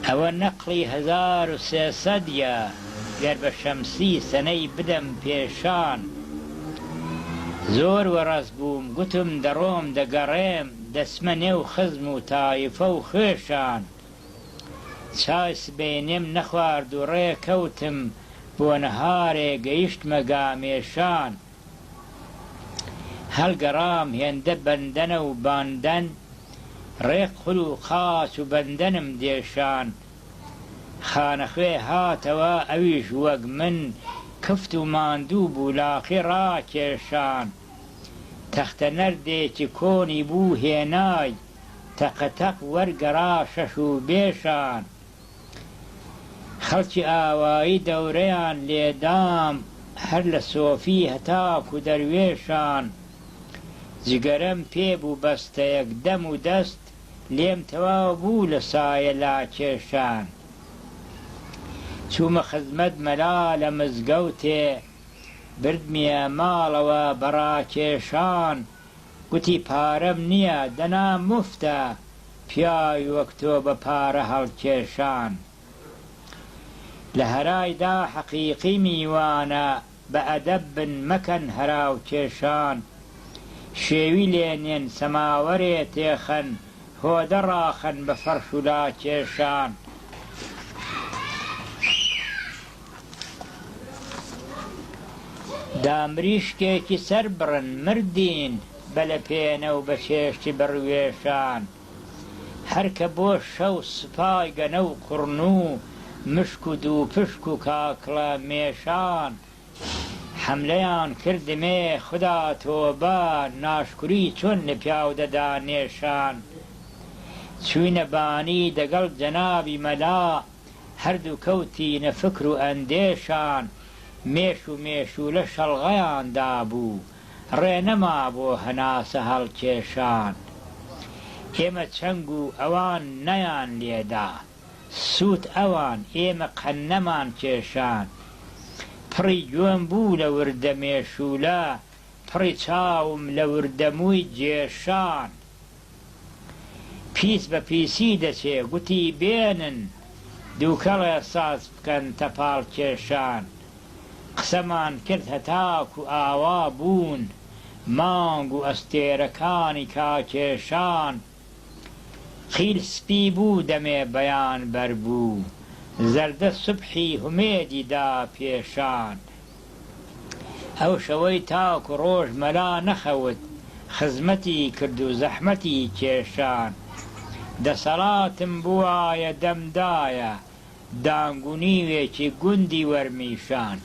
ئەوە نەقڵی 1300 گەر بە شەمسی سەنەی بدەم پێشان زۆر وەڕەس بووم گوتم دەڕۆم دەگەڕێم دەسمە نێو خزم و تایفە و خێشان چای سبەینێم نەخوارد و ڕێکەوتم بۆ نەهارێ گەیشتمە گامێشان هەڵگەڕام هێندە بەندەنە و باندەن ڕێک خول و قاچ و بەندەنم دێشان خانەخوێ هاتەوە ئەویش وەک من کفت و ماندوو بوو لاقی ڕاکێشان تەختە نەردێکی کۆنی بوو هێنای تەقەتەق وەرگەڕا شەش و بێشان خەڵکی ئاوایی دەورەیان لێدام هەر لە سۆفی هەتاکو دەروێشان جگەرەم پێبوو بەستە یەکدەم و دەست لێم تەواو بوو لە سایە لاکێشان چوومە خزمەت مەلا لە مزگەوتێ بردمیە ماڵەوە بەڕاکێشان گوتی پارەم نییە دەنا موفتە پیاوی وەک تۆ بە پارە هەڵکێشان لە هەرایدا حەقیقی میوانە بە ئەدەب بن مەکەن هەراوکێشان شێوی لێنێن سەماوەرێ تێخەن هۆدە ڕاخەن بە فەرش و لاکێشان دامریشکێکی سەر بڕن مردین بە لە پێنە و بە چێشتی بڕوێشان هەرکە بۆ شەو سپای گەنە و قوڕنوو مشک و دوو پشک و کاکڵە مێشان حەملەیان کردمێ خدا تۆبە ناشکوری چۆن لە پیاو دەدا نێشان چووینە بانی دەگەڵ جەنابی مەلا هەردوو کەوتینە فکر و ئەندێشان مێش و مێشولە شەڵغەیاندا بوو ڕێنەما بۆ هەناسە هەڵکێشان ئێمە چەنگ و ئەوان نەیان لێدا سووت ئەوان ئێمە قەننەمان کێشان پڕی گوێم بوو لە وردە مێشولە پڕی چاوم لە وردەمووی جێشان پیس بە پیسی دەچێ گوتی بێنن دووکەڵێ ساز بکەن تەپاڵ کێشان قسەمان کرد هەتاکو ئاوا بوون مانگ و ئەستێرەکانی کاکێشان قیل سپی بوو دەمێ بەیان بەربوو زەردە سوبحی هومێدی دا پێشان ئەو شەوەی تاکو ڕۆژ مەلا نەخەوت خزمەتی کرد و زەحمەتی کێشان دەسەڵاتم بوایە دەمدایە دانگ و نیوێکی گوندی وەرمیشان